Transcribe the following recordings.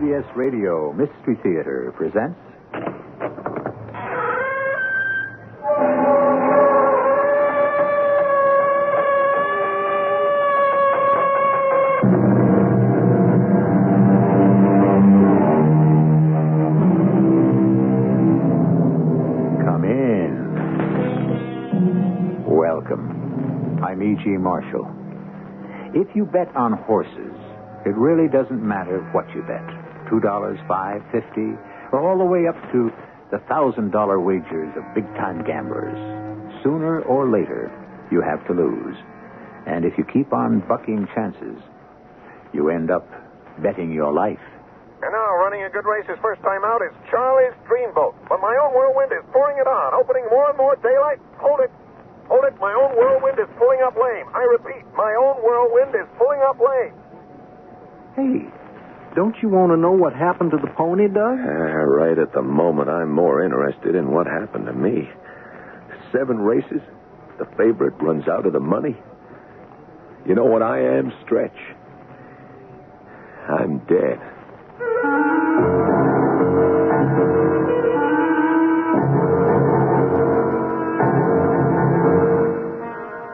CBS Radio Mystery Theater presents... Come in. Welcome. I'm E.G. Marshall. If you bet on horses, it really doesn't matter what you bet. $2, $5, $50, or all the way up to the $1,000 wagers of big-time gamblers. Sooner or later, you have to lose. And if you keep on bucking chances, you end up betting your life. And now, running a good race his first time out is Charlie's Dreamboat. But my own whirlwind is pouring it on, opening more and more daylight. Hold it. Hold it. My own whirlwind is pulling up lame. I repeat, my own whirlwind is pulling up lame. Hey, don't you want to know what happened to the pony, Doug? Right at the moment, I'm more interested in what happened to me. 7 races, the favorite runs out of the money. You know what I am, Stretch? I'm dead.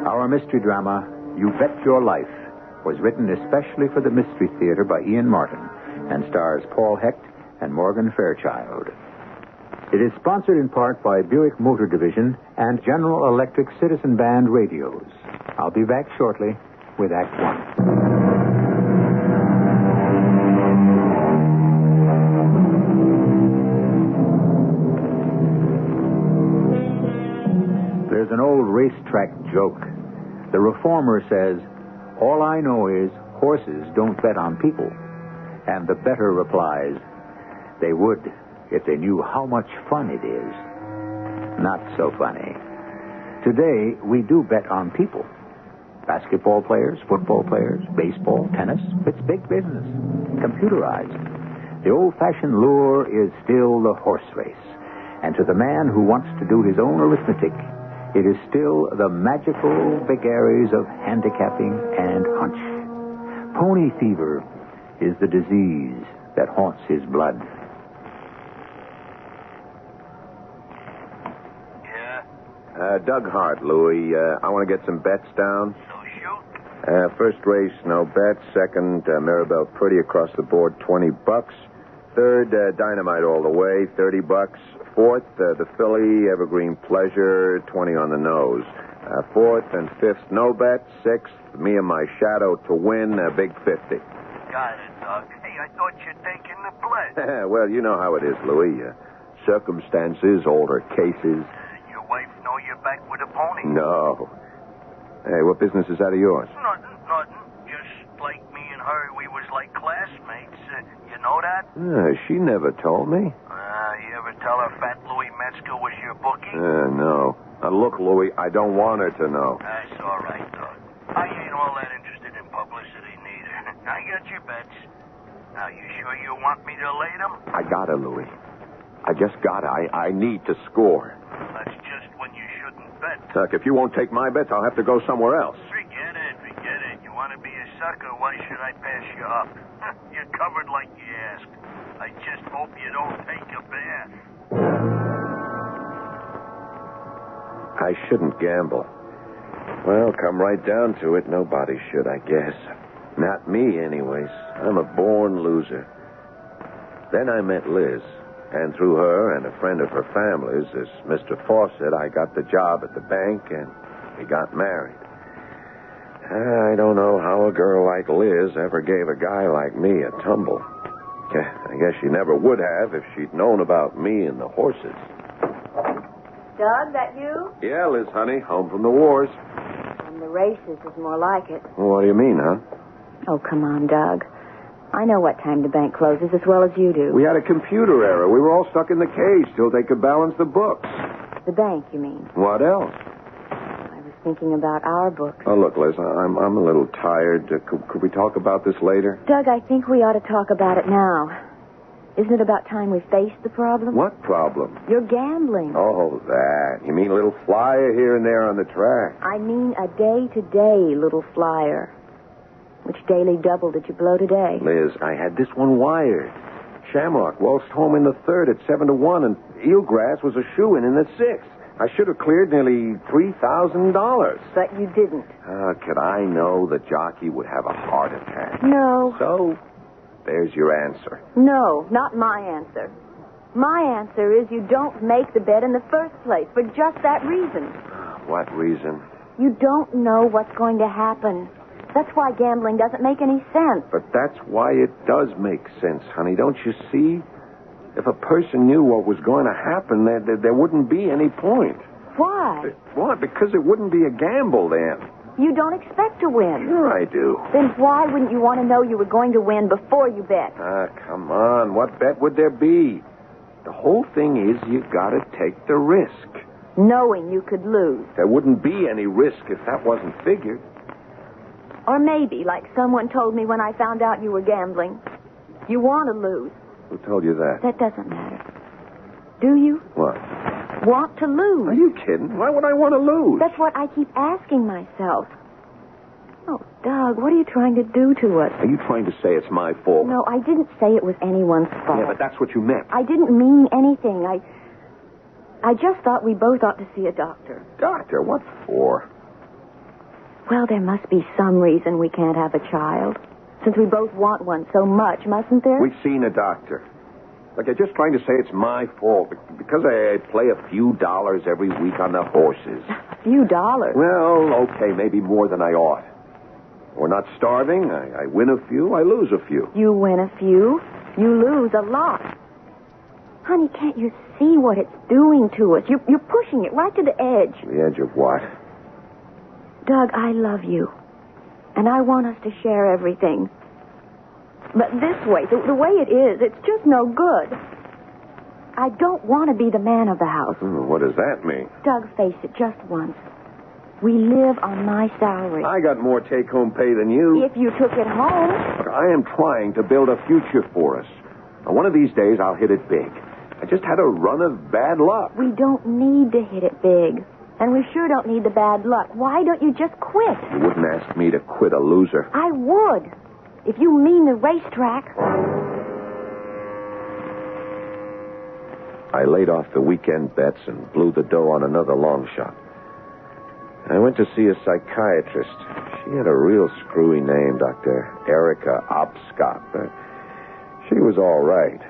Our mystery drama, You Bet Your Life, was written especially for the Mystery Theater by Ian Martin and stars Paul Hecht and Morgan Fairchild. It is sponsored in part by Buick Motor Division and General Electric Citizen Band radios. I'll be back shortly with Act One. There's an old racetrack joke. The reformer says, "All I know is horses don't bet on people." And the bettor replies, "They would if they knew how much fun it is." Not so funny. Today, we do bet on people. Basketball players, football players, baseball, tennis. It's big business. Computerized. The old-fashioned lure is still the horse race. And to the man who wants to do his own arithmetic, it is still the magical vagaries of handicapping and hunch. Pony fever is the disease that haunts his blood. Yeah? Doug Hart, Louie. I want to get some bets down. So shoot. First race, no bet. Second, Maribel Pretty across the board, $20. Third, Dynamite all the way, $30. Fourth, the Filly, Evergreen Pleasure, 20 on the nose. Fourth and fifth, no bet. Sixth, me and my shadow to win, big 50. Got it, Doug. Hey, I thought you'd taken the play. Well, you know how it is, Louis. Circumstances alter cases. Your wife know you're back with a pony? No. Hey, what business is that of yours? Nothing. Just like me and her, we was like classmates. You know that? She never told me. You ever tell her Fat Louis Metzger was your bookie? No. Now, look, Louis, I don't want her to know. That's all right, Doug. I ain't all that interested in publicity, neither. I got your bets. Now, you sure you want me to lay them? I gotta, Louis. I just gotta. I need to score. That's just when you shouldn't bet. Look, if you won't take my bets, I'll have to go somewhere else. Forget it. You want to be a sucker, why should I pass you up? You're covered like you asked. I just hope you don't take a bath. I shouldn't gamble. Well, come right down to it, nobody should, I guess. Not me, anyways. I'm a born loser. Then I met Liz, and through her and a friend of her family's, this Mr. Fawcett, I got the job at the bank, and we got married. I don't know how a girl like Liz ever gave a guy like me a tumble. I guess she never would have if she'd known about me and the horses. Doug, that you? Yeah, Liz, honey. Home from the wars. And the races is more like it. Well, what do you mean, huh? Oh, come on, Doug. I know what time the bank closes as well as you do. We had a computer error. We were all stuck in the cage till they could balance the books. The bank, you mean? What else? I was thinking about our books. Oh, look, Liz, I'm a little tired. Could we talk about this later? Doug, I think we ought to talk about it now. Isn't it about time we faced the problem? What problem? You're gambling. Oh, that. You mean a little flyer here and there on the track? I mean a day-to-day little flyer. Which daily double did you blow today? Liz, I had this one wired. Shamrock waltzed home in the third at 7-1, and Eelgrass was a shoo-in in the sixth. I should have cleared nearly $3,000. But you didn't. Could I know the jockey would have a heart attack? No. So, there's your answer. No, not my answer. My answer is you don't make the bet in the first place for just that reason. What reason? You don't know what's going to happen. That's why gambling doesn't make any sense. But that's why it does make sense, honey. Don't you see? If a person knew what was going to happen, there wouldn't be any point. Why? Why? Because it wouldn't be a gamble then. You don't expect to win. Sure I do. Then why wouldn't you want to know you were going to win before you bet? Come on. What bet would there be? The whole thing is you got to take the risk. Knowing you could lose. There wouldn't be any risk if that wasn't figured. Or maybe, like someone told me when I found out you were gambling, you want to lose. Who told you that? That doesn't matter. Do you? What? Want to lose. Are you kidding? Why would I want to lose? That's what I keep asking myself. Oh, Doug, what are you trying to do to us? Are you trying to say it's my fault? No, I didn't say it was anyone's fault. Yeah, but that's what you meant. I didn't mean anything. I just thought we both ought to see a doctor. Doctor? What for? Well, there must be some reason we can't have a child. Since we both want one so much, mustn't there? We've seen a doctor. Look, you're just trying to say it's my fault because I play a few dollars every week on the horses. A few dollars? Well, okay, maybe more than I ought. We're not starving. I win a few, I lose a few. You win a few, you lose a lot. Honey, can't you see what it's doing to us? You're pushing it right to the edge. The edge of what? Doug, I love you. And I want us to share everything. But this way, the way it is, it's just no good. I don't want to be the man of the house. What does that mean? Doug, face it, just once. We live on my salary. I got more take-home pay than you. If you took it home. Look, I am trying to build a future for us. Now, one of these days, I'll hit it big. I just had a run of bad luck. We don't need to hit it big. And we sure don't need the bad luck. Why don't you just quit? You wouldn't ask me to quit a loser. I would. If you mean the racetrack. I laid off the weekend bets and blew the dough on another long shot. I went to see a psychiatrist. She had a real screwy name, Dr. Erica Obscott. She was all right.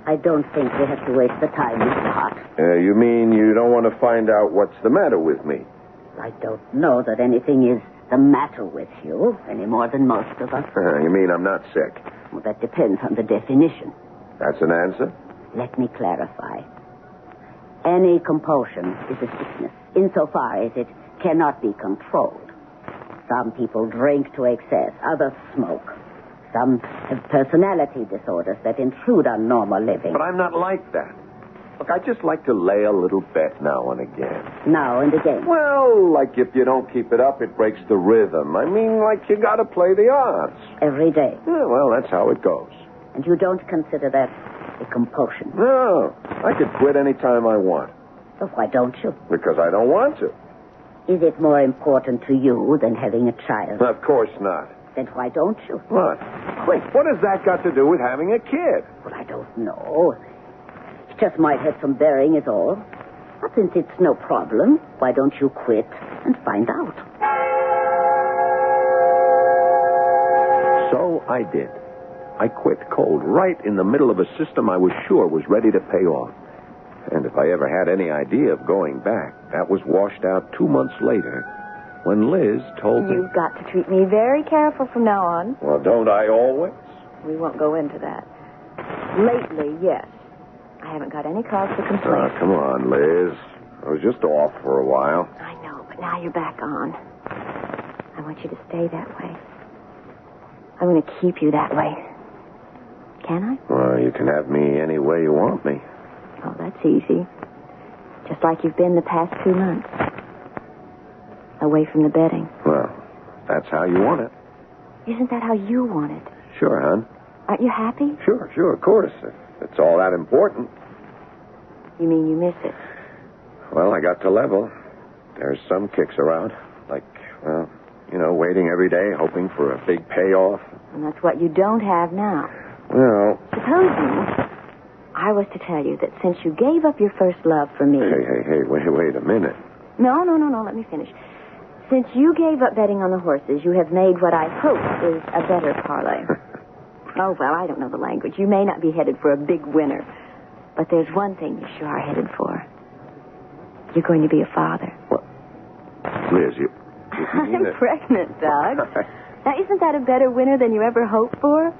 I don't think we have to waste the time, Mr. Hart. You mean you don't want to find out what's the matter with me? I don't know that anything is the matter with you any more than most of us. You mean I'm not sick? Well, that depends on the definition. That's an answer? Let me clarify. Any compulsion is a sickness, insofar as it cannot be controlled. Some people drink to excess, others smoke. Some have personality disorders that intrude on normal living. But I'm not like that. Look, I just like to lay a little bet now and again. Now and again? Well, like if you don't keep it up, it breaks the rhythm. I mean, like you got to play the odds. Every day? Yeah, well, that's how it goes. And you don't consider that a compulsion? No. I could quit any time I want. So why don't you? Because I don't want to. Is it more important to you than having a child? Of course not. Then why don't you? What? Quit. What has that got to do with having a kid? Well, I don't know. It just might have some bearing is all. But since it's no problem, why don't you quit and find out? So I did. I quit cold right in the middle of a system I was sure was ready to pay off. And if I ever had any idea of going back, that was washed out 2 months later when Liz told me... You've got to treat me very careful from now on. Well, don't I always? We won't go into that. Lately, yes. I haven't got any cause for complaint. Come on, Liz. I was just off for a while. I know, but now you're back on. I want you to stay that way. I'm going to keep you that way. Can I? Well, you can have me any way you want me. Oh, that's easy. Just like you've been the past 2 months. Away from the betting. Well, that's how you want it. Isn't that how you want it? Sure, hon. Aren't you happy? Sure, of course. If it's all that important. You mean you miss it? Well, I got to level. There's some kicks around. Like, well, waiting every day, hoping for a big payoff. And that's what you don't have now. Well... Supposing I was to tell you that since you gave up your first love for me... Hey, wait a minute. No, let me finish. Since you gave up betting on the horses, you have made what I hope is a better parlay. Oh, well, I don't know the language. You may not be headed for a big winner. But there's one thing you sure are headed for. You're going to be a father. What? Liz, you mean I'm that... pregnant, Doug. Now, isn't that a better winner than you ever hoped for?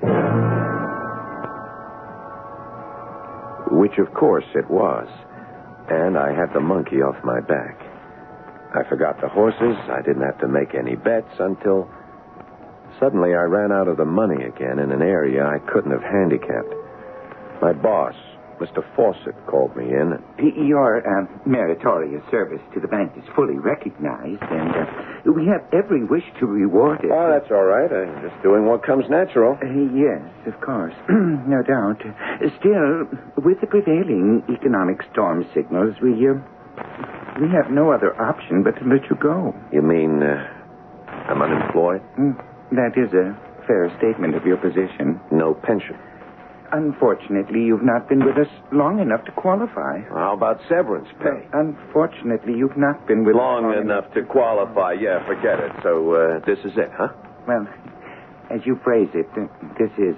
Which, of course, it was. And I had the monkey off my back. I forgot the horses. I didn't have to make any bets until... Suddenly, I ran out of the money again in an area I couldn't have handicapped. My boss, Mr. Fawcett, called me in. Your meritorious service to the bank is fully recognized, and we have every wish to reward it. Oh, that's all right. I'm just doing what comes natural. Yes, of course. No doubt. Still, with the prevailing economic storm signals, we have no other option but to let you go. You mean I'm unemployed? That is a fair statement of your position. No pension. Unfortunately, you've not been with us long enough to qualify. How about severance pay? Unfortunately, you've not been with us long enough to qualify. Yeah, forget it. So this is it, huh? Well, as you phrase it, this is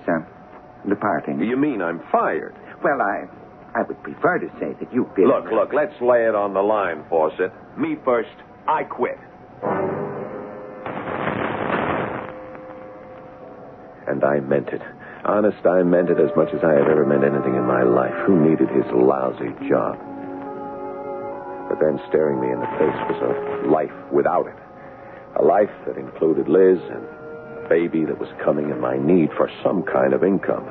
the parting. You mean I'm fired? Well, I would prefer to say that you've been... Look, let's lay it on the line, Fawcett. Me first, I quit. And I meant it. Honest, I meant it as much as I have ever meant anything in my life. Who needed his lousy job? But then staring me in the face was a life without it. A life that included Liz and a baby that was coming and my need for some kind of income.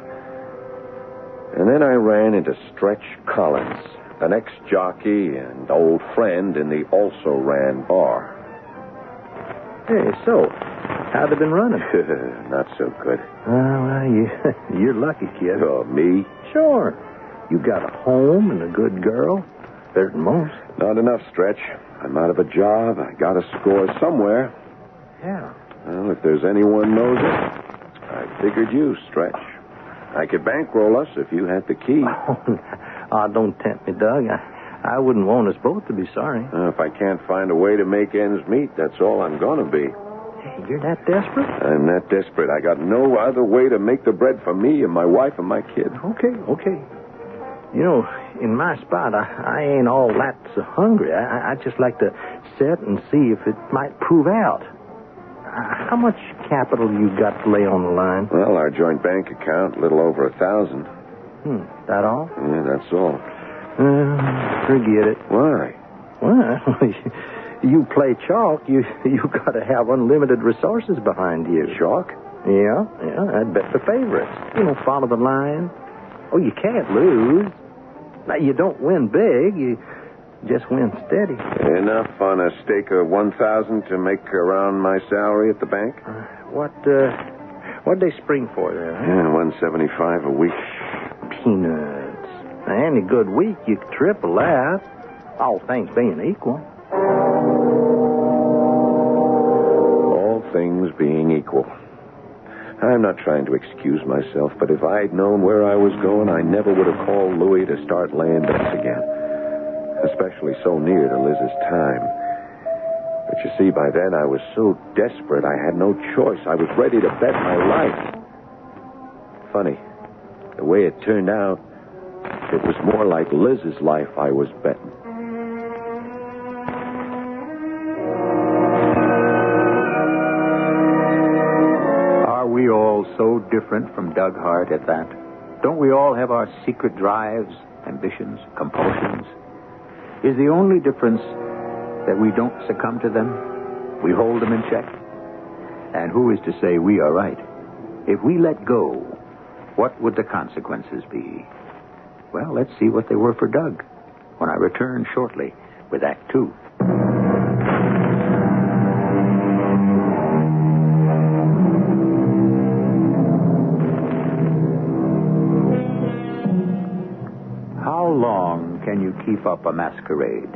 And then I ran into Stretch Collins, an ex-jockey and old friend in the also-ran bar. Hey, so, how've they been running? Not so good. Well, you're lucky, kid. Oh, me? Sure. You got a home and a good girl. Better than most. Not enough, Stretch. I'm out of a job. I got to score somewhere. Yeah. Well, if there's anyone knows it, I figured you, Stretch. I could bankroll us if you had the key. Oh, don't tempt me, Doug. I wouldn't want us both to be sorry. If I can't find a way to make ends meet, that's all I'm going to be. Hey, you're that desperate? I'm that desperate. I got no other way to make the bread for me and my wife and my kid. Okay. You know, in my spot, I ain't all that so hungry. I'd just like to sit and see if it might prove out. How much capital you got to lay on the line? Well, our joint bank account, a little over 1,000. That all? Yeah, that's all. Forget it. Why? Well, you play chalk, you got to have unlimited resources behind you. Chalk? Yeah, I'd bet the favorites. Follow the line. Oh, you can't lose. Now, you don't win big, you just win steady. Enough on a stake of 1,000 to make around my salary at the bank? What'd they spring for there? Yeah, $175 a week. Peanuts. Any good week, you could triple that. All things being equal. All things being equal. I'm not trying to excuse myself, but if I'd known where I was going, I never would have called Louis to start laying bets again. Especially so near to Liz's time. But you see, by then I was so desperate I had no choice. I was ready to bet my life. Funny, the way it turned out, it was more like Liz's life I was betting. Are we all so different from Doug Hart at that? Don't we all have our secret drives, ambitions, compulsions? Is the only difference that we don't succumb to them? We hold them in check. And who is to say we are right? If we let go, what would the consequences be? Well, let's see what they were for Doug when I return shortly with Act Two. How long can you keep up a masquerade?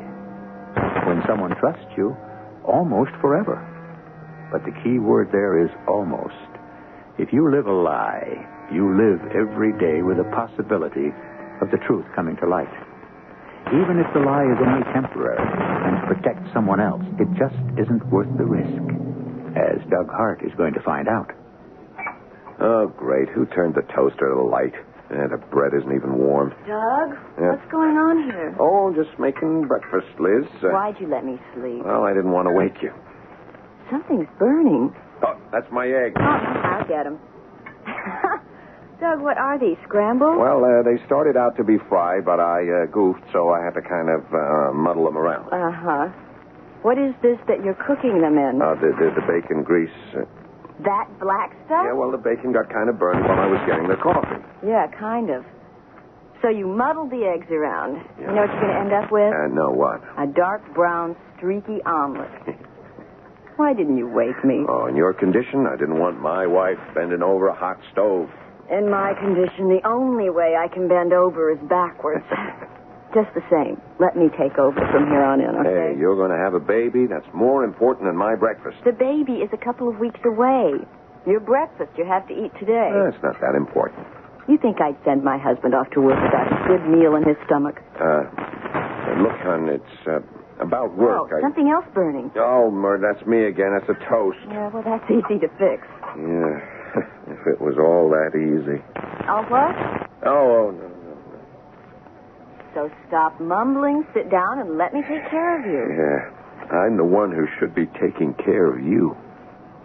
When someone trusts you, almost forever. But the key word there is almost. If you live a lie, you live every day with the possibility of the truth coming to light. Even if the lie is only temporary and protects someone else, it just isn't worth the risk, as Doug Hart is going to find out. Oh, great. Who turned the toaster to the light? The bread isn't even warm. Doug, Yeah. what's going on here? Oh, just making breakfast, Liz. Why'd you let me sleep? Well, I didn't want to wake you. Something's burning. Oh, that's my egg. Oh, I'll get them. Doug, what are these, scrambled? Well, they started out to be fried, but I goofed, so I had to kind of muddle them around. Uh-huh. What is this that you're cooking them in? The bacon grease. That black stuff? Yeah, well, the bacon got kind of burned while I was getting the coffee. Yeah, kind of. So you muddled the eggs around. You know what you're going to end up with? No, what? A dark brown, streaky omelet. Why didn't you wake me? Oh, in your condition, I didn't want my wife bending over a hot stove. In my condition, the only way I can bend over is backwards. Just the same. Let me take over from here on in, okay? Hey, you're going to have a baby. That's more important than my breakfast. The baby is a couple of weeks away. Your breakfast you have to eat today. It's not that important. You think I'd send my husband off to work without a good meal in his stomach? Look, hon, it's about work. Oh, something else burning. Oh, that's me again. That's a toast. Yeah, well, that's easy to fix. Yeah, if it was all that easy. Oh, what? Oh, no. So stop mumbling, sit down, and let me take care of you. Yeah, I'm the one who should be taking care of you.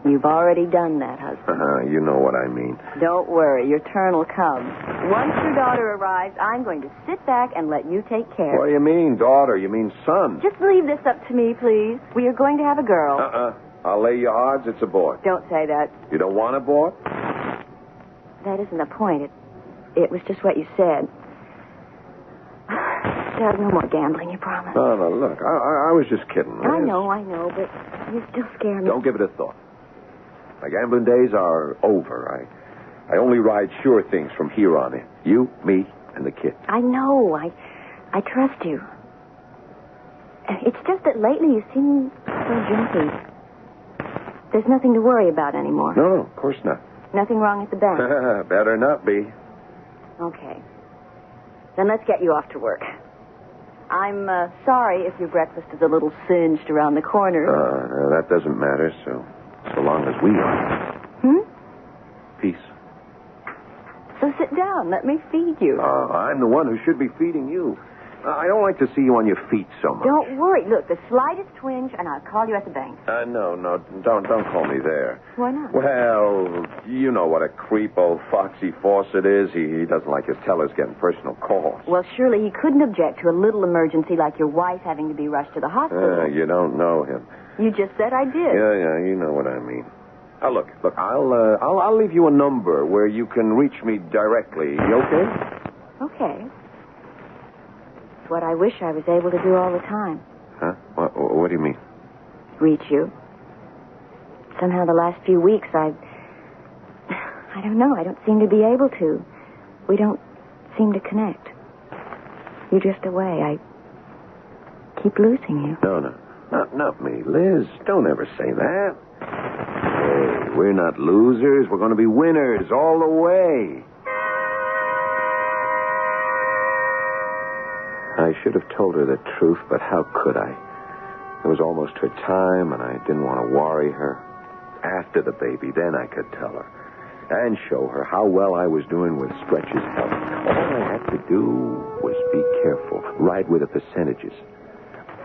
You've already done that, husband. You know what I mean. Don't worry, your turn will come. Once your daughter arrives, I'm going to sit back and let you take care. What do you mean, daughter? You mean son? Just leave this up to me, please. We are going to have a girl. I'll lay you odds it's a boy. Don't say that. You don't want a boy? That isn't the point. It was just what you said. Doug, no more gambling, you promise. No, look, I was just kidding. I know, but you still scare me. Don't give it a thought. My gambling days are over. I only ride sure things from here on in. You, me, and the kid. I know. I trust you. It's just that lately you seem so jumpy. There's nothing to worry about anymore. No, of course not. Nothing wrong at the bank? Better not be. Okay. Then let's get you off to work. I'm sorry if your breakfast is a little singed around the corner. That doesn't matter, so long as we are. Peace. So sit down. Let me feed you. I'm the one who should be feeding you. I don't like to see you on your feet so much. Don't worry. Look, the slightest twinge, and I'll call you at the bank. No, don't call me there. Why not? Well, you know what a creep old Foxy Fawcett is. He doesn't like his tellers getting personal calls. Well, surely he couldn't object to a little emergency like your wife having to be rushed to the hospital. You don't know him. You just said I did. Yeah, you know what I mean. Look, I'll leave you a number where you can reach me directly. You okay? Okay. It's what I wish I was able to do all the time. Huh? What do you mean? Reach you. Somehow the last few weeks I don't know. I don't seem to be able to. We don't seem to connect. You drift away. I keep losing you. No. Not me, Liz. Don't ever say that. Hey, we're not losers. We're going to be winners all the way. I should have told her the truth, but how could I? It was almost her time, and I didn't want to worry her. After the baby, then I could tell her. And show her how well I was doing with Stretch's help. All I had to do was be careful. Ride with the percentages.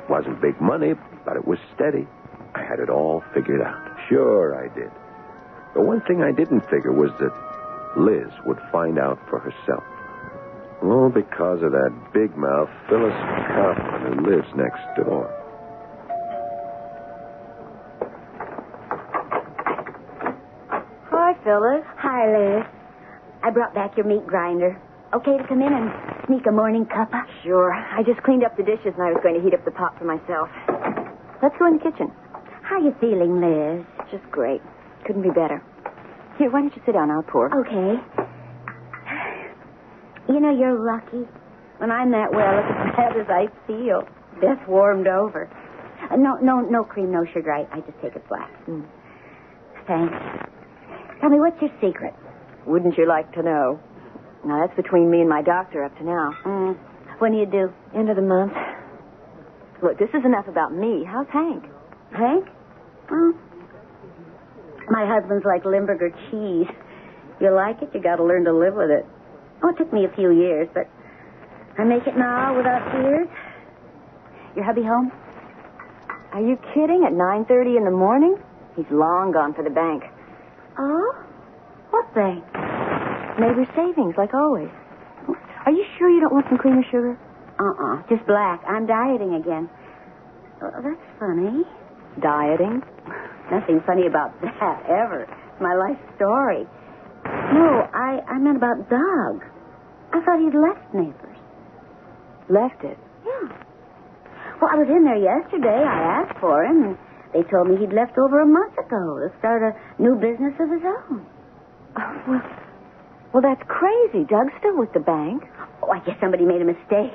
Wasn't big money, but it was steady. I had it all figured out. Sure I did. The one thing I didn't figure was that Liz would find out for herself. All because of that big mouth Phyllis Kaufman who lives next door. Hi, Phyllis. Hi, Liz. I brought back your meat grinder. Okay to come in and sneak a morning cuppa? Sure. I just cleaned up the dishes and I was going to heat up the pot for myself. Let's go in the kitchen. How you feeling, Liz? Just great. Couldn't be better. Here, why don't you sit down? I'll pour. Okay. You know, you're lucky. When I'm that well, it's as bad as I feel. Beth warmed over. No cream, no sugar. I just take it flat. Thanks. Tell me, what's your secret? Wouldn't you like to know? Now, that's between me and my doctor up to now. When do you do? End of the month. Look, this is enough about me. How's Hank? Hank? Well, my husband's like Limburger cheese. You like it, you got to learn to live with it. Oh, it took me a few years, but I make it now without tears. Your hubby home? Are you kidding? At 9:30 in the morning? He's long gone for the bank. Oh? What bank? Neighbor's savings, like always. Are you sure you don't want some cream or sugar? Just black. I'm dieting again. Oh, that's funny. Dieting? Nothing funny about that, ever. It's my life story. No, I meant about Doug. I thought he'd left Neighbors. Left it? Yeah. Well, I was in there yesterday. I asked for him, and they told me he'd left over a month ago to start a new business of his own. Oh, well, that's crazy. Doug's still with the bank. Oh, I guess somebody made a mistake.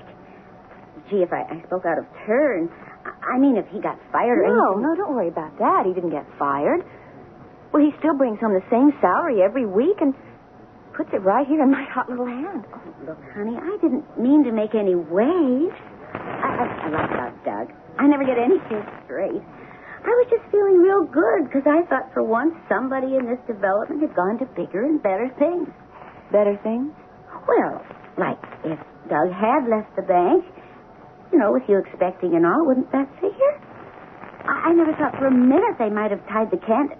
Gee, if I spoke out of turn, I mean, if he got fired or anything. No, don't worry about that. He didn't get fired. Well, he still brings home the same salary every week and puts it right here in my hot little hand. Oh, look, honey, I didn't mean to make any waves. I like about Doug. I never get anything straight. I was just feeling real good because I thought for once somebody in this development had gone to bigger and better things. Better things? Well, like if Doug had left the bank, you know, with you expecting and all, wouldn't that figure? I never thought for a minute they might have tied the can.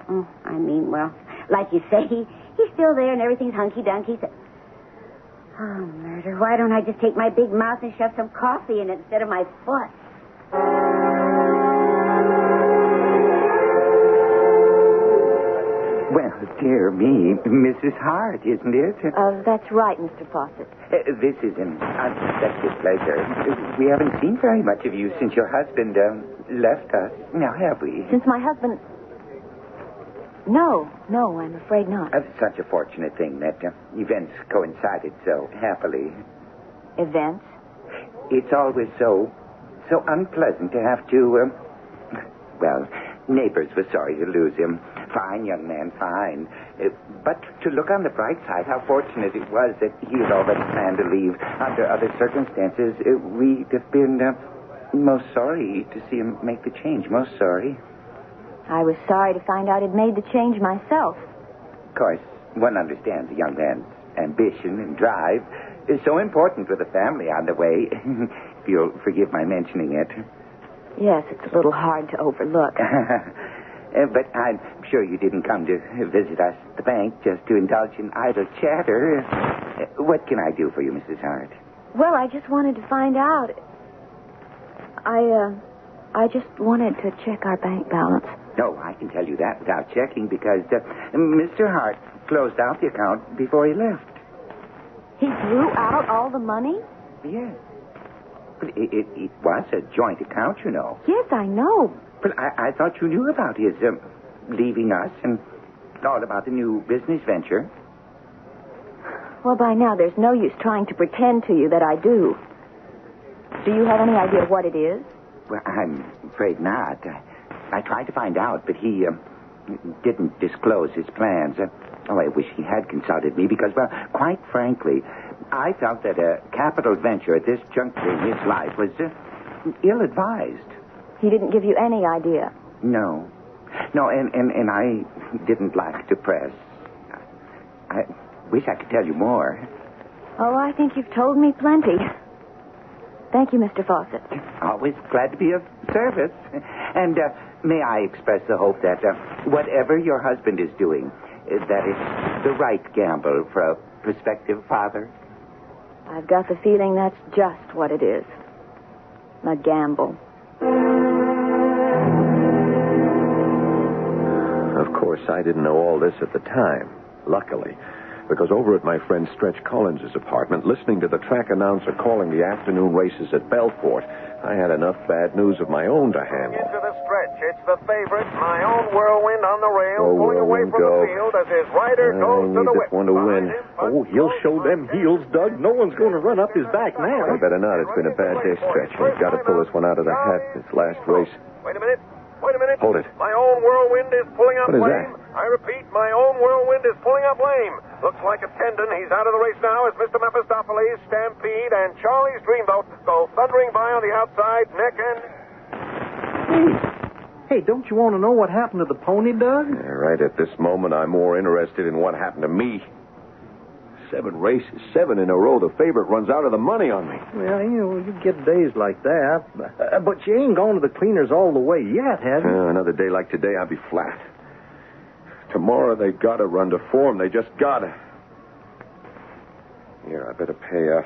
Oh, I mean, well, like you say, he's still there and everything's hunky-dunky. Oh, murder. Why don't I just take my big mouth and shove some coffee in it instead of my foot? Well, dear me, Mrs. Hart, isn't it? That's right, Mr. Fawcett. This is an unexpected pleasure. We haven't seen very much of you since your husband left us. Now, have we? Since my husband... No, I'm afraid not. Such a fortunate thing that events coincided so happily. Events? It's always so unpleasant to have to, well, Neighbors was sorry to lose him. Fine young man, fine. But to look on the bright side, how fortunate it was that he had already planned to leave. Under other circumstances, we'd have been most sorry to see him make the change. Most sorry. I was sorry to find out he'd made the change myself. Of course, one understands a young man's ambition and drive is so important with a family on the way. If you'll forgive my mentioning it. Yes, it's a little hard to overlook. But I'm sure you didn't come to visit us at the bank just to indulge in idle chatter. What can I do for you, Mrs. Hart? Well, I just wanted to find out. I just wanted to check our bank balance. No, I can tell you that without checking because Mr. Hart closed out the account before he left. He drew out all the money? Yes. But it was a joint account, you know. Yes, I know. But I thought you knew about his leaving us and all about the new business venture. Well, by now, there's no use trying to pretend to you that I do. Do you have any idea what it is? Well, I'm afraid not. I tried to find out, but he didn't disclose his plans. I wish he had consulted me because, well, quite frankly, I felt that a capital venture at this juncture in his life was ill-advised. He didn't give you any idea? No, and I didn't like to press. I wish I could tell you more. Oh, I think you've told me plenty. Thank you, Mr. Fawcett. Always glad to be of service. And may I express the hope that whatever your husband is doing, that it's the right gamble for a prospective father? I've got the feeling that's just what it is. A gamble. Of course, I didn't know all this at the time, luckily, because over at my friend Stretch Collins's apartment, listening to the track announcer calling the afternoon races at Belfort, I had enough bad news of my own to handle. Into the stretch. It's the favorite, my own Whirlwind on the rail, pulling away from the field as his rider goes to the whip. I need this one to win. Oh, he'll show them heels, Doug. No one's going to run up his back now. I better not. It's been a bad day, Stretch. I've got to pull this one out of the hat. It's last race. Wait a minute. Hold it. My own Whirlwind is pulling up What is flame. that? I repeat, my own whirlwind is pulling up lame. Looks like a tendon. He's out of the race now as Mr. Mephistopheles, Stampede, and Charlie's Dreamboat go thundering by on the outside, neck and... Hey, don't you want to know what happened to the pony, Doug? Right at this moment, I'm more interested in what happened to me. 7 races, 7 in a row. The favorite runs out of the money on me. Well, you get days like that. But you ain't gone to the cleaners all the way yet, have you? Another day like today, I'll be flat. Tomorrow, they gotta run to form. They just gotta. Here, I better pay up.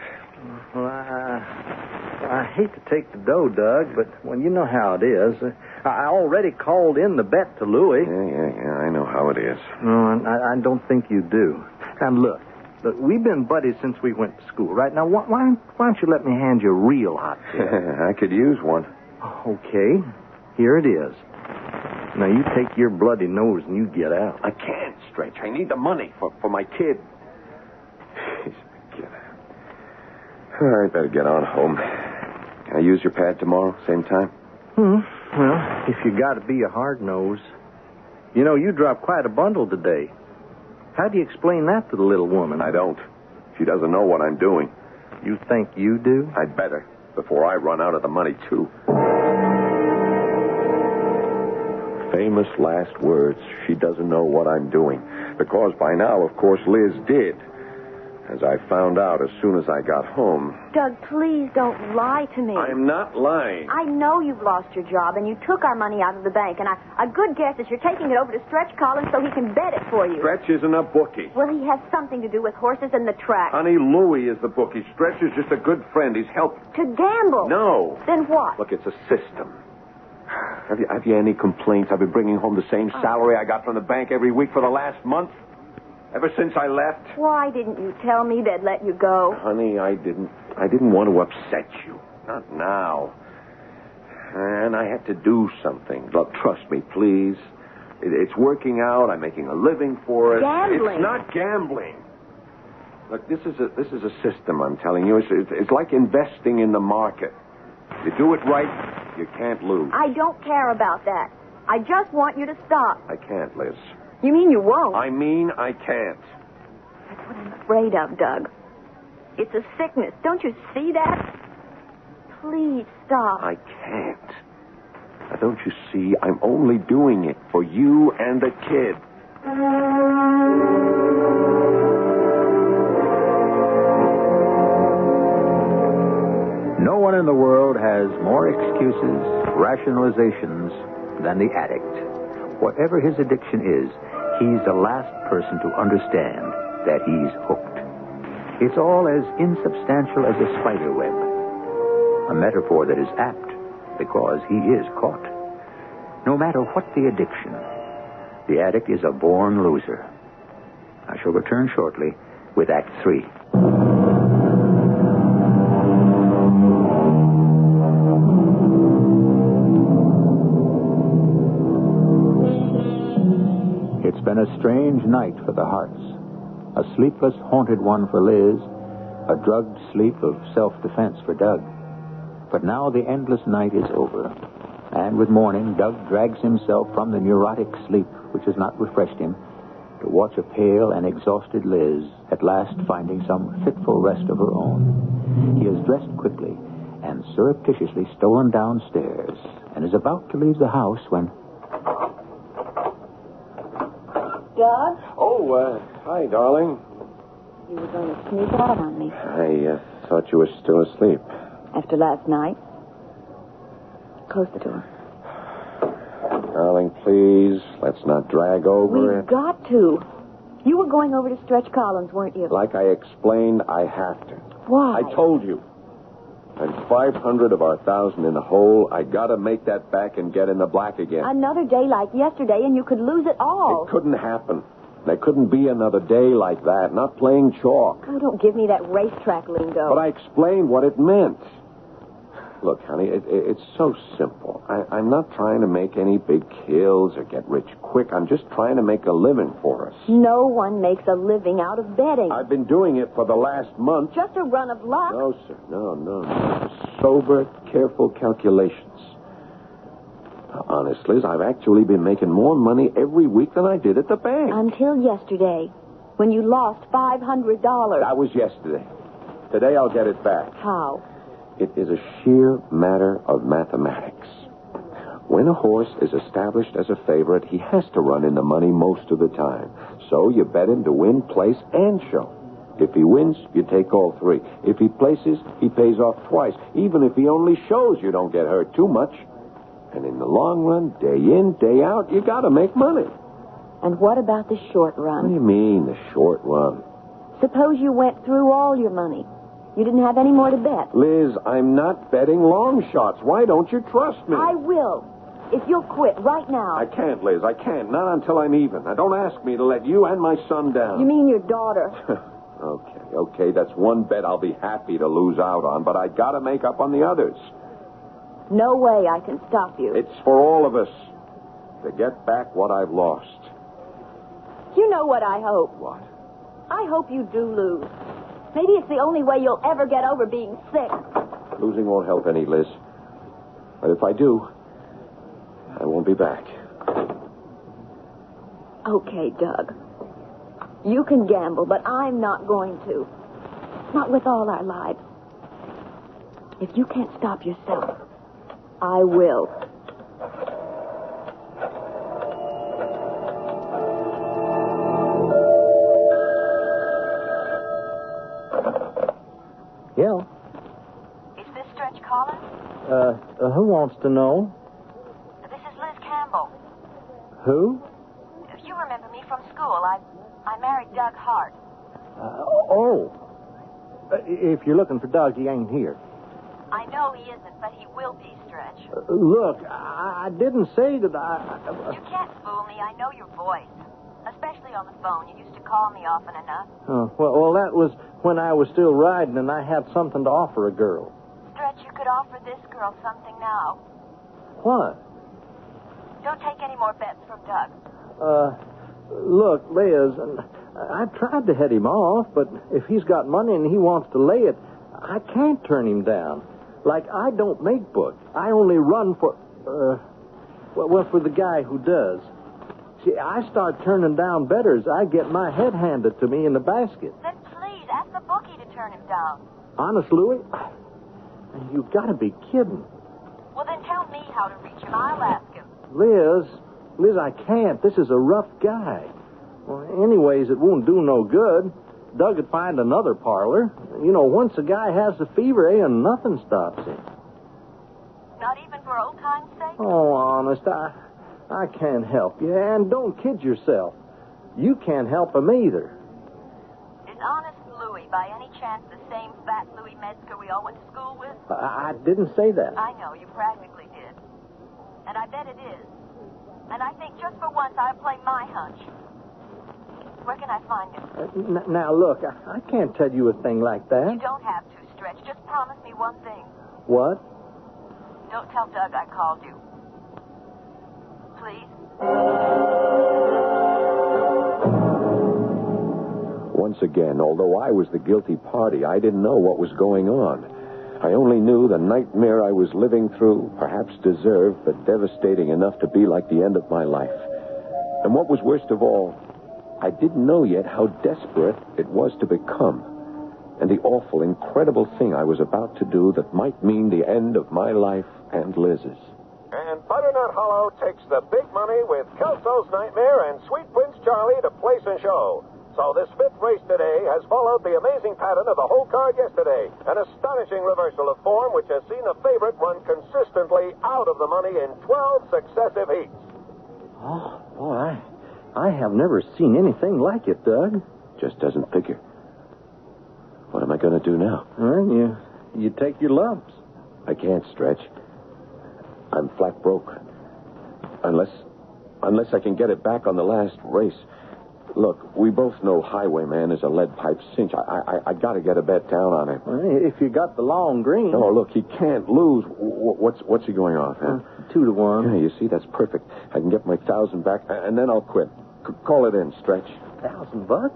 Well, I hate to take the dough, Doug, but when you know how it is. I already called in the bet to Louis. Yeah, I know how it is. No, I don't think you do. And look, we've been buddies since we went to school, right? Now, why don't you let me hand you a real hot tip? I could use one. Okay, here it is. Now, you take your bloody nose and you get out. I can't, Stretch. I need the money for my kid. All right, better get on home. Can I use your pad tomorrow, same time? Well, if you got to be a hard nose. You know, you dropped quite a bundle today. How do you explain that to the little woman? I don't. She doesn't know what I'm doing. You think you do? I'd better, before I run out of the money, too. Famous last words. She doesn't know what I'm doing. Because by now, of course, Liz did. As I found out as soon as I got home. Doug, please don't lie to me. I'm not lying. I know you've lost your job, and you took our money out of the bank, and a good guess is you're taking it over to Stretch Collins so he can bet it for you. Stretch isn't a bookie. Well, he has something to do with horses and the track. Honey, Louie is the bookie. Stretch is just a good friend. He's helped. To gamble? No. Then what? Look, it's a system. Have you any complaints? I've been bringing home the same salary I got from the bank every week for the last month. Ever since I left. Why didn't you tell me they'd let you go? Honey, I didn't want to upset you. Not now. And I had to do something. Look, trust me, please. It's working out. I'm making a living for it. Gambling. It's not gambling. Look, this is a system, I'm telling you. It's like investing in the market. You do it right, you can't lose. I don't care about that. I just want you to stop. I can't, Liz. You mean you won't? I mean I can't. That's what I'm afraid of, Doug. It's a sickness. Don't you see that? Please stop. I can't. Now, don't you see? I'm only doing it for you and the kid. No one in the world has more excuses, rationalizations than the addict. Whatever his addiction is, he's the last person to understand that he's hooked. It's all as insubstantial as a spider web. A metaphor that is apt because he is caught. No matter what the addiction, the addict is a born loser. I shall return shortly with Act 3. It's been a strange night for the Harts. A sleepless, haunted one for Liz. A drugged sleep of self-defense for Doug. But now the endless night is over. And with morning, Doug drags himself from the neurotic sleep which has not refreshed him to watch a pale and exhausted Liz at last finding some fitful rest of her own. He has dressed quickly and surreptitiously stolen downstairs and is about to leave the house when... Doug? Oh, hi, darling. You were going to sneak out on me. I thought you were still asleep. After last night? Close the door. Darling, please, let's not drag over it. We've got to. You were going over to Stretch Collins, weren't you? Like I explained, I have to. Why? I told you. I'm 500 of our 1,000 in the hole. I gotta make that back and get in the black again. Another day like yesterday, and you could lose it all. It couldn't happen. There couldn't be another day like that. Not playing chalk. Oh, don't give me that racetrack lingo. But I explained what it meant. Look, honey, it's so simple. I'm not trying to make any big kills or get rich quick. I'm just trying to make a living for us. No one makes a living out of betting. I've been doing it for the last month. Just a run of luck. No, sir. No. Sober, careful calculations. Honest, Liz, I've actually been making more money every week than I did at the bank. Until yesterday, when you lost $500. That was yesterday. Today I'll get it back. How? It is a sheer matter of mathematics. When a horse is established as a favorite, he has to run in the money most of the time. So you bet him to win, place, and show. If he wins, you take all three. If he places, he pays off twice. Even if he only shows, you don't get hurt too much. And in the long run, day in, day out, you got to make money. And what about the short What run? do you mean, the short run? Suppose you went through all your money. You didn't have any more to bet. Liz, I'm not betting long shots. Why don't you trust me? I will. If you'll quit right now. I can't, Liz. I can't. Not until I'm even. Now, don't ask me to let you and my son down. You mean your daughter? Okay. That's one bet I'll be happy to lose out on, but I got to make up on the others. No way I can stop you. It's for all of us to get back what I've lost. You know what I hope? What? I hope you do lose. Maybe it's the only way you'll ever get over being sick. Losing won't help any, Liz. But if I do, I won't be back. Okay, Doug. You can gamble, but I'm not going to. Not with all our lives. If you can't stop yourself, I will. Yeah. Is this Stretch calling? Who wants to know? This is Liz Campbell. Who? You remember me from school. I married Doug Hart. If you're looking for Doug, he ain't here. I know he isn't, but he will be, Stretch. Look, I didn't say that I... You can't fool me. I know your voice. Especially on the phone. You used to call me often enough. Well, that was when I was still riding and I had something to offer a girl. Stretch, you could offer this girl something now. What? Don't take any more bets from Doug. Look, Liz, I tried to head him off, but if he's got money and he wants to lay it, I can't turn him down. Like, I don't make books. I only run for, for the guy who does. See, I start turning down betters. I get my head handed to me in the basket. Then please, ask the bookie to turn him down. Honest, Louie? You've got to be kidding. Well, then tell me how to reach him. I'll ask him. Liz, I can't. This is a rough guy. Well, anyways, it won't do no good. Doug would find another parlor. You know, once a guy has the fever, nothing stops him. Not even for old time's sake? Oh, honest, I can't help you. And don't kid yourself. You can't help him either. Is Honest Louie, by any chance, the same fat Louie Metzger we all went to school with? I didn't say that. I know, you practically did. And I bet it is. And I think just for once I'll play my hunch. Where can I find him? Now, look, I can't tell you a thing like that. You don't have to, Stretch. Just promise me one thing. What? Don't tell Doug I called you. Please? Once again, although I was the guilty party, I didn't know what was going on. I only knew the nightmare I was living through, perhaps deserved, but devastating enough to be like the end of my life. And what was worst of all, I didn't know yet how desperate it was to become, and the awful, incredible thing I was about to do that might mean the end of my life and Liz's. And Butternut Hollow takes the big money with Kelso's Nightmare and Sweet Prince Charlie to place and show. So this fifth race today has followed the amazing pattern of the whole card yesterday. An astonishing reversal of form which has seen the favorite run consistently out of the money in 12 successive heats. Oh, boy, I have never seen anything like it, Doug. Just doesn't figure. What am I going to do now? You take your lumps. I can't, Stretch. I'm flat broke. Unless I can get it back on the last race. Look, we both know Highwayman is a lead pipe cinch. I got to get a bet down on him. If you got the long green. No, look, he can't lose. What's he going off, huh? 2-1. Yeah, you see, that's perfect. I can get my 1,000 back, and then I'll quit. Call it in, Stretch. $1,000?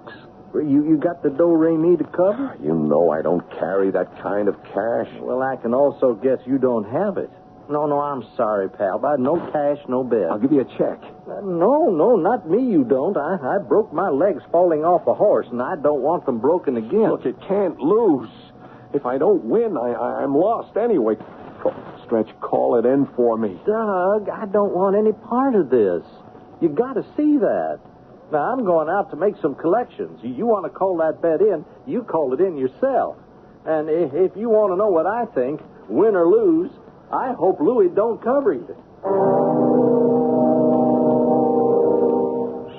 You got the do-re-mi to cover? You know I don't carry that kind of cash. Well, I can also guess you don't have it. No, I'm sorry, pal. But no cash, no bet. I'll give you a check. No, not me, you don't. I broke my legs falling off a horse, and I don't want them broken again. Look, you can't lose. If I don't win, I'm lost anyway. Stretch, call it in for me. Doug, I don't want any part of this. You got to see that. Now, I'm going out to make some collections. You want to call that bet in, you call it in yourself. And if you want to know what I think, win or lose, I hope Louis don't cover you.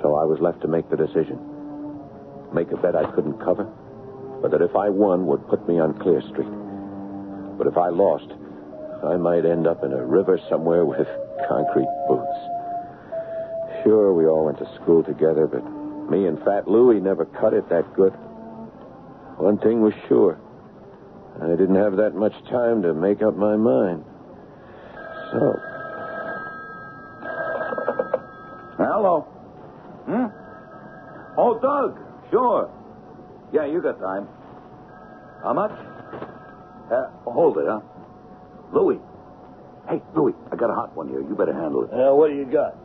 So I was left to make the decision. Make a bet I couldn't cover, but that if I won would put me on Clear Street. But if I lost, I might end up in a river somewhere with concrete boots. Sure, we all went to school together, but me and Fat Louie never cut it that good. One thing was sure. I didn't have that much time to make up my mind. So... Hello. Oh, Doug. Sure. Yeah, you got time. How much? Hold it, huh? Louie. Hey, Louie, I got a hot one here. You better handle it. What do you got?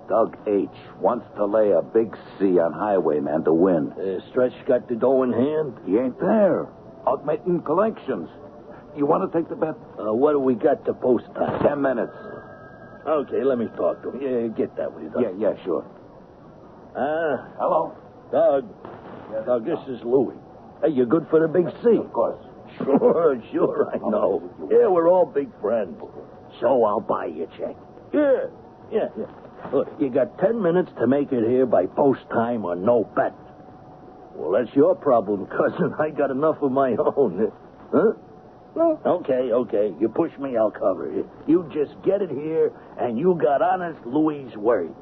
Doug H. wants to lay a big C on Highwayman to win. Stretch got the dough in hand? He ain't there. Out making collections. You want to take the bet? What do we got to post time? 10 minutes. Okay, let me talk to him. Yeah, get that with you, Doug. Yeah, sure. Hello. Doug. Doug, this is Louie. Hey, you good for the big C? Of course. Sure, I know. Yeah, we're all big friends. So I'll buy you a check. Yeah. Look, you got 10 minutes to make it here by post time or no bet. Well, that's your problem, cousin. I got enough of my own. Huh? No. Okay. You push me, I'll cover it. You just get it here, and you got honest Louie's word.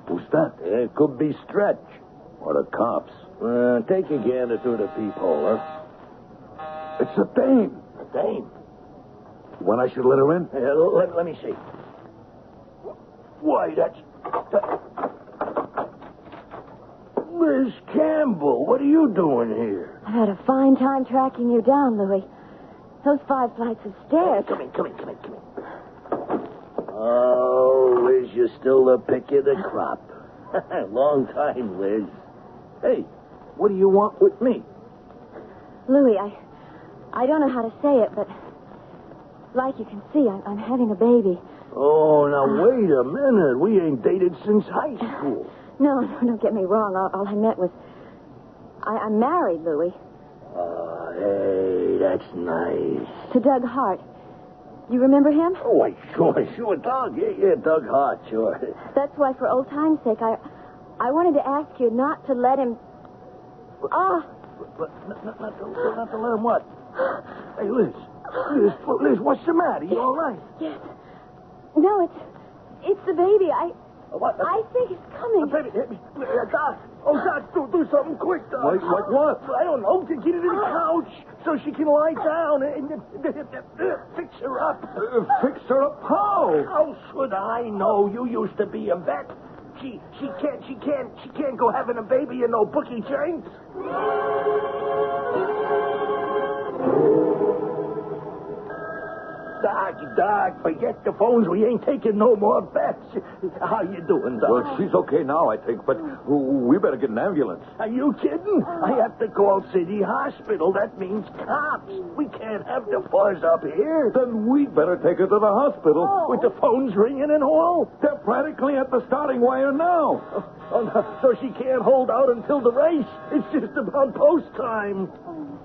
Who's that? It could be Stretch. Or the cops. Take a gander through the peephole, huh? It's a dame. A dame? When I should let her in? Let me see. Why, that's... Miss Campbell, what are you doing here? I've had a fine time tracking you down, Louis. Those 5 flights of stairs. Come in. Oh, Liz, you're still the pick of the crop. Long time, Liz. Hey, what do you want with me? Louis, I don't know how to say it, but like you can see, I'm having a baby. Oh, now wait a minute. We ain't dated since high school. No, don't get me wrong. All I meant was I'm married, Louis. Hey, that's nice. To Doug Hart. You remember him? Oh, why, sure, Doug. Yeah, Doug Hart, sure. That's why, for old time's sake, I wanted to ask you not to let him... Not to let him what? Hey, Liz, what's the matter? You all right? Yes. No, it's the baby. What? I think it's coming. Baby, Doc. Oh, Doc, do something quick, Doc. Like what? I don't know. Get her to the couch so she can lie down and fix her up. Fix her up how? How should I know? You used to be a vet. She can't go having a baby in no bookie joints. Doc, forget the phones. We ain't taking no more bets. How you doing, Doc? Well, she's okay now, I think, but we better get an ambulance. Are you kidding? I have to call City Hospital. That means cops. We can't have the fours up here. Then we'd better take her to the hospital. With the phones ringing and all? They're practically at the starting wire now. Oh, no. So she can't hold out until the race. It's just about post time.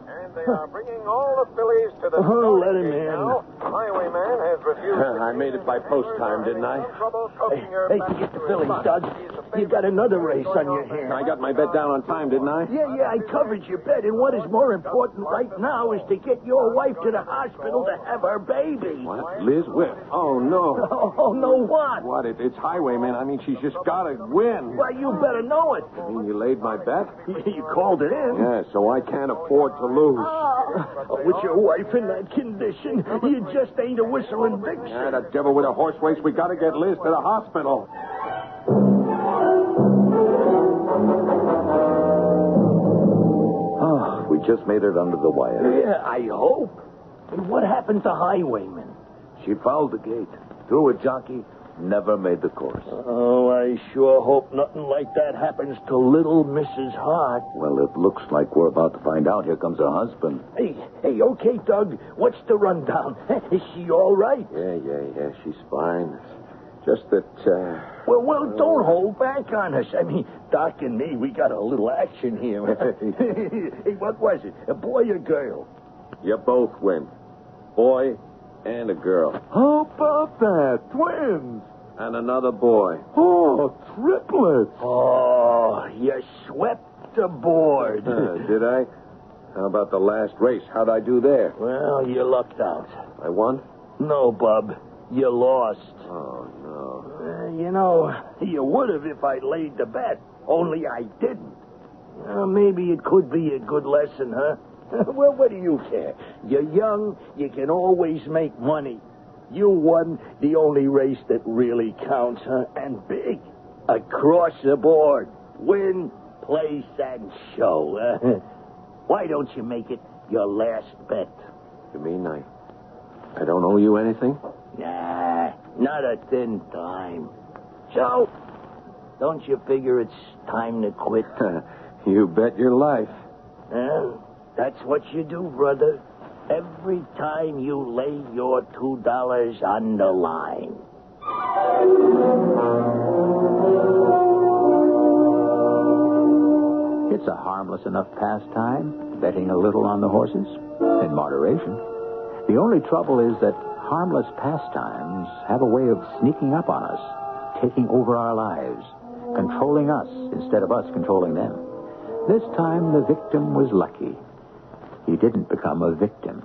And they are bringing all the fillies to the let him gate in. now. Highwayman has refused. I made it by post time, didn't I? Hey, forget the fillies, Doug. You got another race on your hands. I got my bet down on time, didn't I? Yeah, I covered your bet. And what is more important right now is to get your wife to the hospital to have her baby. What? Liz, where? Oh, no. Oh, no what? What? It's Highwayman. I mean, she's just got to win. Well, you better know it. You mean you laid my bet? You called it in. Yeah, so I can't afford to lose. With your wife in that condition, you just ain't a whistling vixen. Yeah, the devil with a horse race. We got to get Liz to the hospital. Oh, we just made it under the wire. Yeah, I hope. And what happened to Highwayman? She fouled the gate, threw a jockey, never made the course. Oh, I sure hope nothing like that happens to little Mrs. Hart. Well, it looks like we're about to find out. Here comes her husband. Hey, okay, Doug. What's the rundown? Is she all right? Yeah, she's fine. Just that, Well, don't hold back on us. I mean, Doc and me, we got a little action here. Hey, what was it? A boy or girl? you both win. Boy and a girl. How about that? Twins. And another boy. Oh, triplets. Oh, you swept the board. Did I? How about the last race? How'd I do there? Well, you lucked out. I won? No, Bub. You lost. Oh, no. You would have if I laid the bet. Only I didn't. Maybe it could be a good lesson, huh? Well, what do you care? You're young. You can always make money. You won the only race that really counts, huh? And big. Across the board. Win, place, and show. Why don't you make it your last bet? You mean I don't owe you anything? Nah, not a thin dime. So, don't you figure it's time to quit? You bet your life. Well, that's what you do, brother. Every time you lay your $2 on the line. It's a harmless enough pastime, betting a little on the horses, in moderation. The only trouble is that harmless pastimes have a way of sneaking up on us, taking over our lives, controlling us instead of us controlling them. This time the victim was lucky. He didn't become a victim.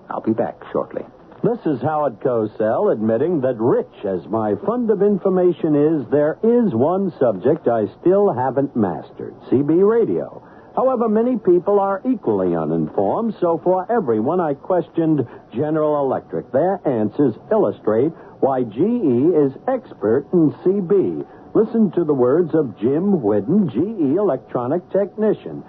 I'll be back shortly. This is Howard Cosell admitting that rich as my fund of information is, there is one subject I still haven't mastered, CB radio. However, many people are equally uninformed, so for everyone I questioned General Electric. Their answers illustrate why GE is expert in CB. Listen to the words of Jim Whidden, GE electronic technician.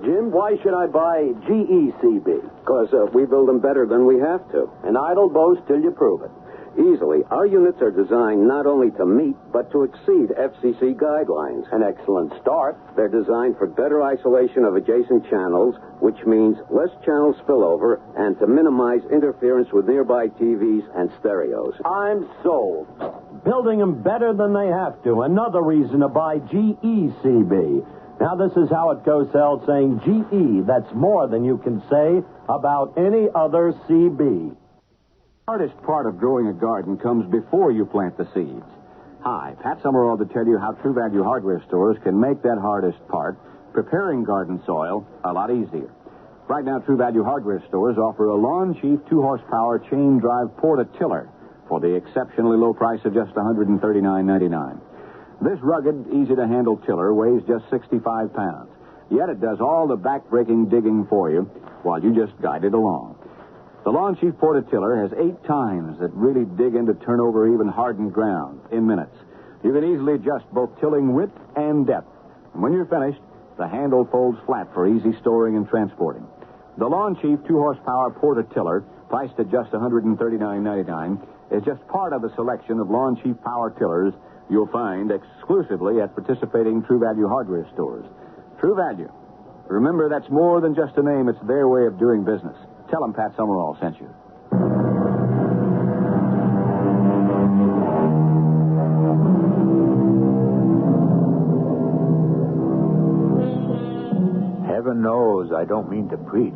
Jim, why should I buy GE CB? Because we build them better than we have to. An idle boast till you prove it. Easily, our units are designed not only to meet, but to exceed FCC guidelines. An excellent start. They're designed for better isolation of adjacent channels, which means less channel spillover, and to minimize interference with nearby TVs and stereos. I'm sold. Building them better than they have to. Another reason to buy GE CB. Now, this is Howard Cosell saying GE. That's more than you can say about any other CB. The hardest part of growing a garden comes before you plant the seeds. Hi, Pat Summerall to tell you how True Value hardware stores can make that hardest part, preparing garden soil, a lot easier. Right now, True Value hardware stores offer a Lawn Chief 2-horsepower chain drive portatiller for the exceptionally low price of just $139.99. This rugged, easy-to-handle tiller weighs just 65 pounds. Yet it does all the back-breaking digging for you while you just guide it along. The Lawn Chief Portatiller has 8 tines that really dig in to turn over even hardened ground in minutes. You can easily adjust both tilling width and depth. And when you're finished, the handle folds flat for easy storing and transporting. The Lawn Chief 2-horsepower Portatiller, priced at just $139.99, is just part of the selection of Lawn Chief power tillers you'll find exclusively at participating True Value hardware stores. True Value. Remember, that's more than just a name. It's their way of doing business. Tell them Pat Summerall sent you. Heaven knows I don't mean to preach,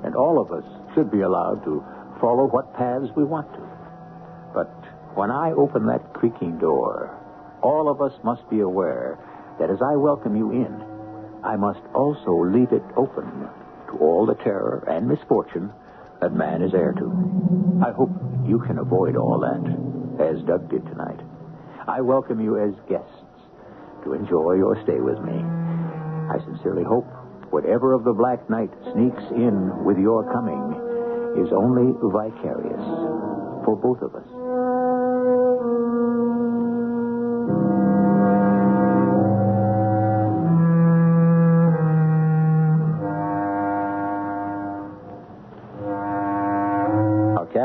and all of us should be allowed to follow what paths we want to. But when I open that creaking door, all of us must be aware that as I welcome you in, I must also leave it open to all the terror and misfortune that man is heir to. I hope you can avoid all that, as Doug did tonight. I welcome you as guests to enjoy your stay with me. I sincerely hope whatever of the black night sneaks in with your coming is only vicarious for both of us.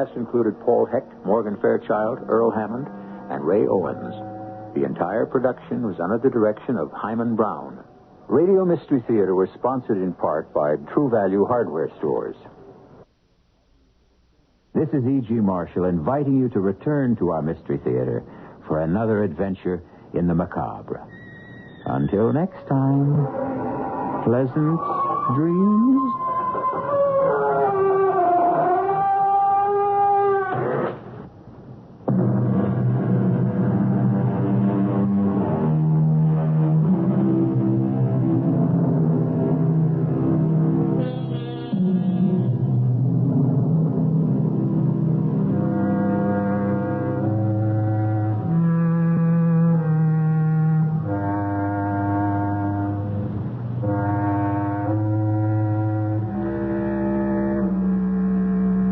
cast included Paul Hecht, Morgan Fairchild, Earl Hammond, and Ray Owens. The entire production was under the direction of Hyman Brown. Radio Mystery Theater was sponsored in part by True Value Hardware Stores. This is E.G. Marshall inviting you to return to our Mystery Theater for another adventure in the macabre. Until next time, pleasant dreams.